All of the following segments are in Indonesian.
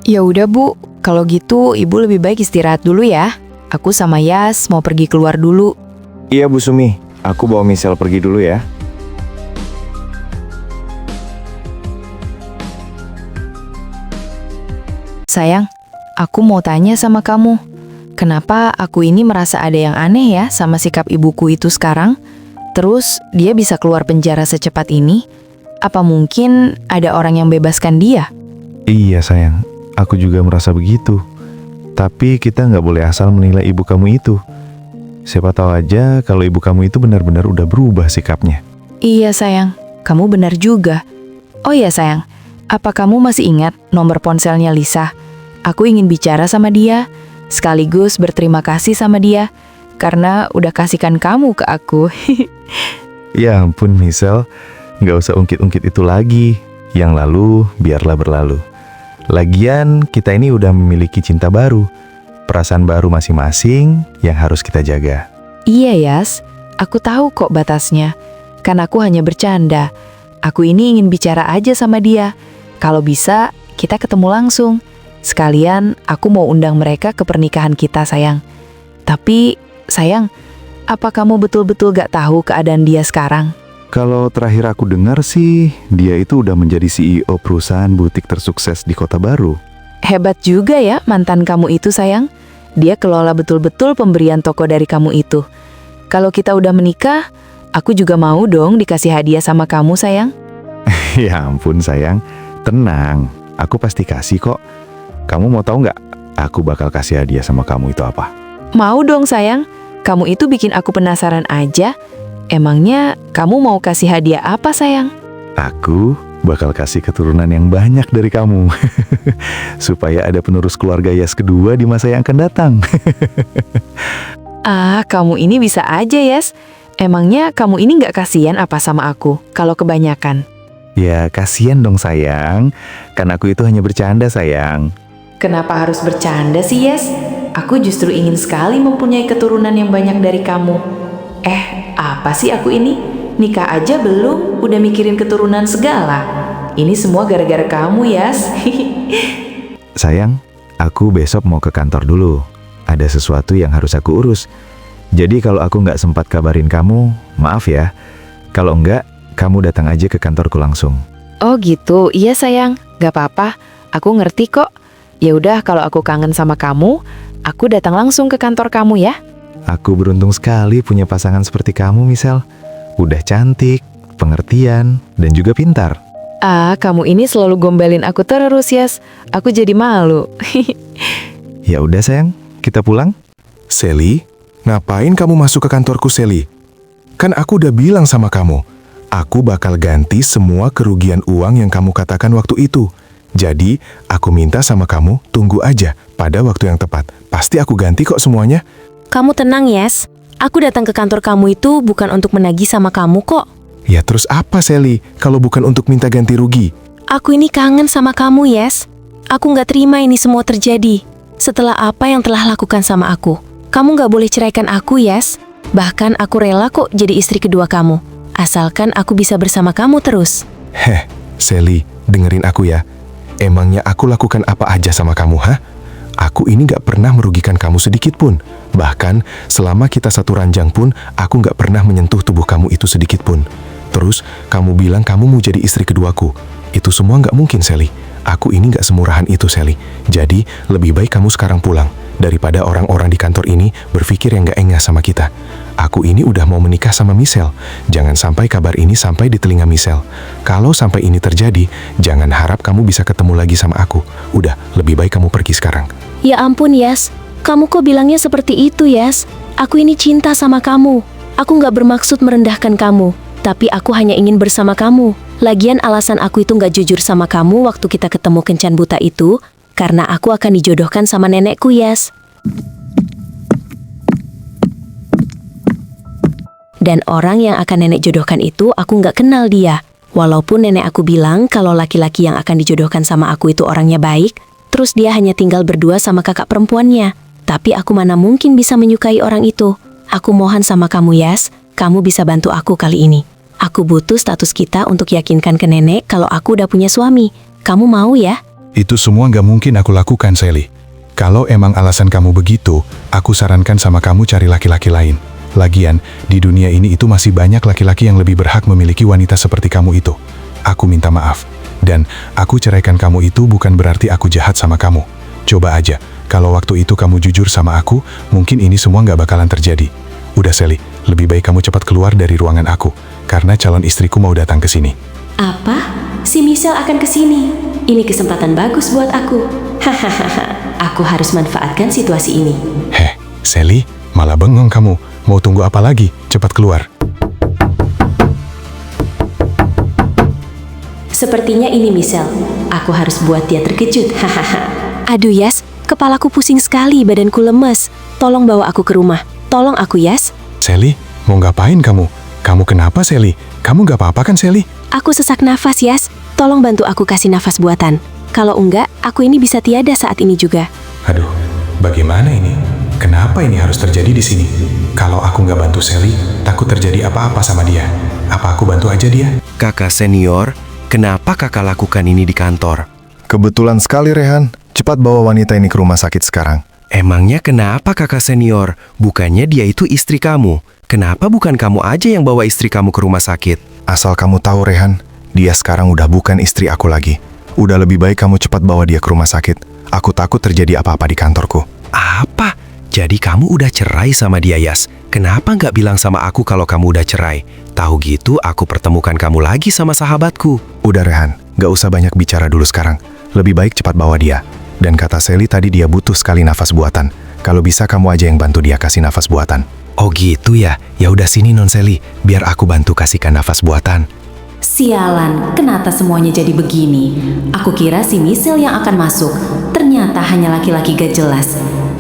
Ya udah Bu, kalau gitu Ibu lebih baik istirahat dulu ya. Aku sama Yas mau pergi keluar dulu. Iya Bu Sumi, aku bawa Michelle pergi dulu ya. Sayang, aku mau tanya sama kamu. Kenapa aku ini merasa ada yang aneh ya sama sikap ibuku itu sekarang? Terus dia bisa keluar penjara secepat ini? Apa mungkin ada orang yang bebaskan dia? Iya sayang, aku juga merasa begitu. Tapi kita nggak boleh asal menilai ibu kamu itu. Siapa tahu aja kalau ibu kamu itu benar-benar udah berubah sikapnya. Iya sayang, kamu benar juga. Oh iya sayang, apa kamu masih ingat nomor ponselnya Lisa? Aku ingin bicara sama dia, sekaligus berterima kasih sama dia, karena udah kasihkan kamu ke aku. Ya ampun Michelle, nggak usah ungkit-ungkit itu lagi. Yang lalu biarlah berlalu. Lagian kita ini udah memiliki cinta baru, perasaan baru masing-masing yang harus kita jaga. Iya Yas, aku tahu kok batasnya. Kan aku hanya bercanda. Aku ini ingin bicara aja sama dia. Kalau bisa, kita ketemu langsung. Sekalian, aku mau undang mereka ke pernikahan kita, sayang. Tapi, sayang, apa kamu betul-betul gak tahu keadaan dia sekarang? Kalau terakhir aku dengar sih, dia itu udah menjadi CEO perusahaan butik tersukses di Kota Baru. Hebat juga ya mantan kamu itu, sayang. Dia kelola betul-betul pemberian toko dari kamu itu. Kalau kita udah menikah, aku juga mau dong dikasih hadiah sama kamu, sayang. Ya ampun sayang, tenang, aku pasti kasih kok. Kamu mau tahu nggak? Aku bakal kasih hadiah sama kamu itu apa? Mau dong, sayang. Kamu itu bikin aku penasaran aja. Emangnya kamu mau kasih hadiah apa, sayang? Aku bakal kasih keturunan yang banyak dari kamu. Supaya ada penerus keluarga Yas kedua di masa yang akan datang. Kamu ini bisa aja, Yas. Emangnya kamu ini nggak kasihan apa sama aku kalau kebanyakan? Ya kasihan dong sayang. Kan aku itu hanya bercanda sayang. Kenapa harus bercanda sih, Yes? Aku justru ingin sekali mempunyai keturunan yang banyak dari kamu. Apa sih aku ini? Nikah aja belum, udah mikirin keturunan segala. Ini semua gara-gara kamu, Yas. Sayang, aku besok mau ke kantor dulu. Ada sesuatu yang harus aku urus. Jadi kalau aku nggak sempat kabarin kamu, maaf ya. Kalau enggak, kamu datang aja ke kantorku langsung. Oh gitu, iya sayang. Gak apa-apa, aku ngerti kok. Ya udah, kalau aku kangen sama kamu, aku datang langsung ke kantor kamu ya. Aku beruntung sekali punya pasangan seperti kamu, Michelle. Udah cantik, pengertian, dan juga pintar. Kamu ini selalu gombalin aku terus, Yas. Aku jadi malu. Ya udah sayang, kita pulang. Sally, ngapain kamu masuk ke kantorku, Sally? Kan aku udah bilang sama kamu, aku bakal ganti semua kerugian uang yang kamu katakan waktu itu. Jadi, aku minta sama kamu, tunggu aja pada waktu yang tepat. Pasti aku ganti kok semuanya. Kamu tenang, Yes. Aku datang ke kantor kamu itu bukan untuk menagih sama kamu kok. Ya terus apa, Sally, kalau bukan untuk minta ganti rugi? Aku ini kangen sama kamu, Yes. Aku nggak terima ini semua terjadi. Setelah apa yang telah lakukan sama aku. Kamu nggak boleh ceraikan aku, Yes. Bahkan aku rela kok jadi istri kedua kamu. Asalkan aku bisa bersama kamu terus. Sally, dengerin aku ya. Emangnya aku lakukan apa aja sama kamu, ha? Aku ini gak pernah merugikan kamu sedikit pun. Bahkan, selama kita satu ranjang pun, aku gak pernah menyentuh tubuh kamu itu sedikit pun. Terus, kamu bilang kamu mau jadi istri keduaku. Itu semua gak mungkin, Sally. Aku ini gak semurahan itu, Sally. Jadi, lebih baik kamu sekarang pulang. Daripada orang-orang di kantor ini berpikir yang gak engah sama kita. Aku ini udah mau menikah sama Michelle. Jangan sampai kabar ini sampai di telinga Michelle. Kalau sampai ini terjadi, jangan harap kamu bisa ketemu lagi sama aku. Udah, lebih baik kamu pergi sekarang. Ya ampun, Yas. Kamu kok bilangnya seperti itu, Yas? Aku ini cinta sama kamu. Aku nggak bermaksud merendahkan kamu. Tapi aku hanya ingin bersama kamu. Lagian alasan aku itu nggak jujur sama kamu waktu kita ketemu kencan buta itu, karena aku akan dijodohkan sama nenekku, Yas. Dan orang yang akan nenek jodohkan itu aku nggak kenal dia. Walaupun nenek aku bilang kalau laki-laki yang akan dijodohkan sama aku itu orangnya baik, terus dia hanya tinggal berdua sama kakak perempuannya. Tapi aku mana mungkin bisa menyukai orang itu. Aku mohon sama kamu, Yas, kamu bisa bantu aku kali ini. Aku butuh status kita untuk yakinkan ke nenek kalau aku udah punya suami. Kamu mau ya? Itu semua nggak mungkin aku lakukan, Sally. Kalau emang alasan kamu begitu, aku sarankan sama kamu cari laki-laki lain. Lagian, di dunia ini itu masih banyak laki-laki yang lebih berhak memiliki wanita seperti kamu itu. Aku minta maaf. Dan aku ceraikan kamu itu bukan berarti aku jahat sama kamu. Coba aja, kalau waktu itu kamu jujur sama aku, mungkin ini semua nggak bakalan terjadi. Udah, Sally, lebih baik kamu cepat keluar dari ruangan aku, karena calon istriku mau datang ke sini. Apa? Si Michelle akan ke sini. Ini kesempatan bagus buat aku. Hahaha, aku harus manfaatkan situasi ini. Heh, Sally, malah bengong kamu. Mau tunggu apa lagi? Cepat keluar. Sepertinya ini Michelle. Aku harus buat dia terkejut. Hahaha. Aduh Yas, kepalaku pusing sekali, badanku lemes. Tolong bawa aku ke rumah. Tolong aku Yas. Sally, mau ngapain kamu? Kamu kenapa, Sally? Kamu nggak apa-apa kan, Sally? Aku sesak nafas Yas. Tolong bantu aku kasih nafas buatan. Kalau enggak, aku ini bisa tiada saat ini juga. Aduh, bagaimana ini? Kenapa ini harus terjadi di sini? Kalau aku nggak bantu Sally, takut terjadi apa-apa sama dia. Apa aku bantu aja dia? Kakak senior, kenapa kakak lakukan ini di kantor? Kebetulan sekali, Rehan. Cepat bawa wanita ini ke rumah sakit sekarang. Emangnya kenapa kakak senior? Bukannya dia itu istri kamu. Kenapa bukan kamu aja yang bawa istri kamu ke rumah sakit? Asal kamu tahu, Rehan, dia sekarang udah bukan istri aku lagi. Udah lebih baik kamu cepat bawa dia ke rumah sakit. Aku takut terjadi apa-apa di kantorku. Apa? Jadi kamu udah cerai sama dia, Yas? Kenapa nggak bilang sama aku kalau kamu udah cerai? Tahu gitu aku pertemukan kamu lagi sama sahabatku. Udah, Rehan, gak usah banyak bicara dulu sekarang. Lebih baik cepat bawa dia. Dan kata Sally tadi dia butuh sekali nafas buatan. Kalau bisa kamu aja yang bantu dia kasih nafas buatan. Oh gitu ya? Ya udah sini Non Sally, biar aku bantu kasihkan nafas buatan. Sialan, kenapa semuanya jadi begini? Aku kira si Michelle yang akan masuk. Ternyata hanya laki-laki gak jelas.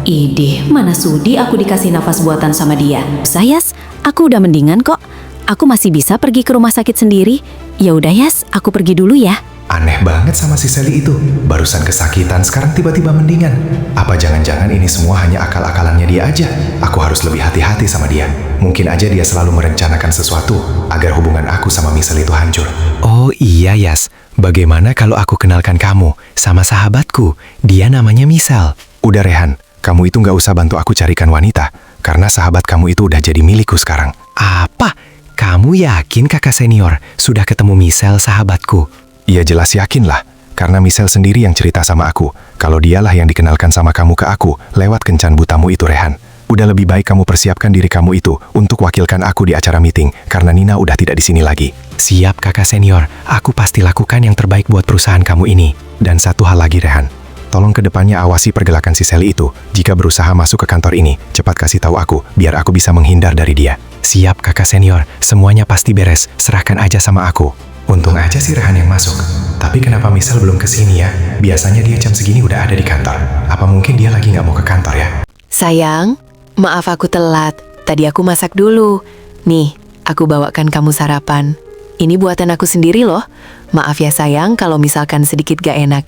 Idih, mana sudi aku dikasih nafas buatan sama dia. Sayas, aku udah mendingan kok. Aku masih bisa pergi ke rumah sakit sendiri. Ya udah Yas, aku pergi dulu ya. Aneh banget sama si Sally itu. Barusan kesakitan, sekarang tiba-tiba mendingan. Apa jangan-jangan ini semua hanya akal-akalannya dia aja? Aku harus lebih hati-hati sama dia. Mungkin aja dia selalu merencanakan sesuatu agar hubungan aku sama Michelle itu hancur. Oh iya Yas, bagaimana kalau aku kenalkan kamu sama sahabatku? Dia namanya Michelle. Udah, Rehan, kamu itu nggak usah bantu aku carikan wanita, karena sahabat kamu itu udah jadi milikku sekarang. Apa? Kamu yakin kakak senior sudah ketemu Michelle sahabatku? Iya jelas yakin lah, karena Michelle sendiri yang cerita sama aku, kalau dialah yang dikenalkan sama kamu ke aku lewat kencan butamu itu, Rehan. Udah lebih baik kamu persiapkan diri kamu itu untuk wakilkan aku di acara meeting, karena Nina udah tidak di sini lagi. Siap kakak senior, aku pasti lakukan yang terbaik buat perusahaan kamu ini. Dan satu hal lagi, Rehan. Tolong kedepannya awasi pergelakan si Sally itu. Jika berusaha masuk ke kantor ini, cepat kasih tahu aku, biar aku bisa menghindar dari dia. Siap kakak senior, semuanya pasti beres, serahkan aja sama aku. Untung aja sih Rehan yang masuk. Tapi kenapa Michelle belum kesini ya? Biasanya dia jam segini udah ada di kantor. Apa mungkin dia lagi nggak mau ke kantor ya? Sayang, maaf aku telat. Tadi aku masak dulu. Nih, aku bawakan kamu sarapan. Ini buatan aku sendiri loh. Maaf ya sayang kalau misalkan sedikit gak enak.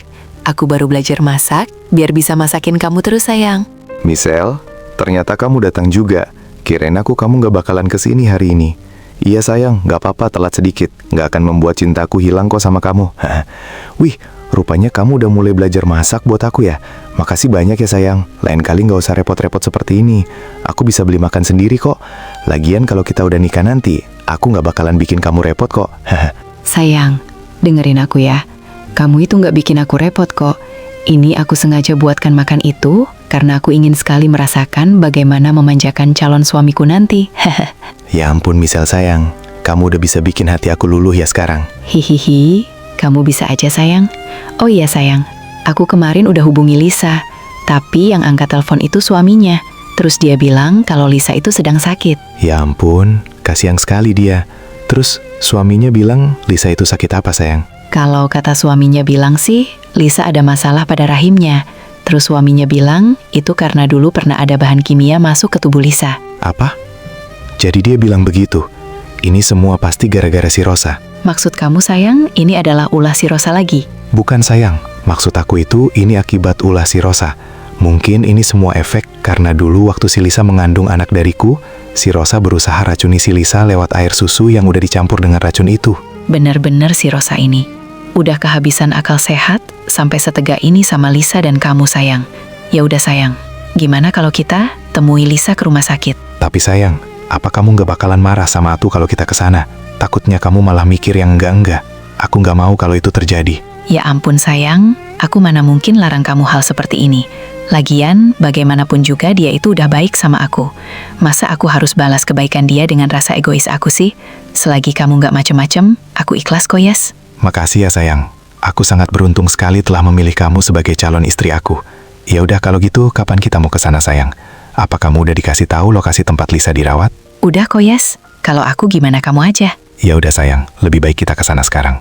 Aku baru belajar masak, biar bisa masakin kamu terus sayang. Michelle, ternyata kamu datang juga. Kirain aku kamu gak bakalan kesini hari ini. Iya sayang, gak apa-apa telat sedikit. Gak akan membuat cintaku hilang kok sama kamu. Wih, rupanya kamu udah mulai belajar masak buat aku ya. Makasih banyak ya sayang. Lain kali gak usah repot-repot seperti ini. Aku bisa beli makan sendiri kok. Lagian kalau kita udah nikah nanti, aku gak bakalan bikin kamu repot kok. Sayang, dengerin aku ya. Kamu itu gak bikin aku repot kok. Ini aku sengaja buatkan makan itu karena aku ingin sekali merasakan bagaimana memanjakan calon suamiku nanti. Ya ampun Michelle sayang, kamu udah bisa bikin hati aku luluh ya sekarang. Hihihi, kamu bisa aja sayang. Oh iya sayang, aku kemarin udah hubungi Lisa, tapi yang angkat telepon itu suaminya. Terus dia bilang kalau Lisa itu sedang sakit. Ya ampun, kasihan sekali dia. Terus suaminya bilang Lisa itu sakit apa sayang? Kalau kata suaminya bilang sih, Lisa ada masalah pada rahimnya. Terus suaminya bilang itu karena dulu pernah ada bahan kimia masuk ke tubuh Lisa. Apa? Jadi dia bilang begitu. Ini semua pasti gara-gara si Rosa. Maksud kamu sayang, ini adalah ulah si Rosa lagi? Bukan sayang, maksud aku itu ini akibat ulah si Rosa. Mungkin ini semua efek karena dulu waktu si Lisa mengandung anak dariku, si Rosa berusaha racuni si Lisa lewat air susu yang udah dicampur dengan racun itu. Bener-bener si Rosa ini. Udah kehabisan akal sehat, sampai setega ini sama Lisa dan kamu sayang. Ya udah sayang, gimana kalau kita temui Lisa ke rumah sakit? Tapi sayang, apa kamu nggak bakalan marah sama aku kalau kita ke sana? Takutnya kamu malah mikir yang enggak-enggak. Aku nggak mau kalau itu terjadi. Ya ampun sayang, aku mana mungkin larang kamu hal seperti ini. Lagian, bagaimanapun juga dia itu udah baik sama aku. Masa aku harus balas kebaikan dia dengan rasa egois aku sih? Selagi kamu nggak macem-macem, aku ikhlas kok, Yas. Makasih ya sayang. Aku sangat beruntung sekali telah memilih kamu sebagai calon istri aku. Ya udah kalau gitu, kapan kita mau ke sana sayang? Apa kamu udah dikasih tahu lokasi tempat Lisa dirawat? Udah kok, Yas. Kalau aku gimana kamu aja. Ya udah sayang, lebih baik kita ke sana sekarang.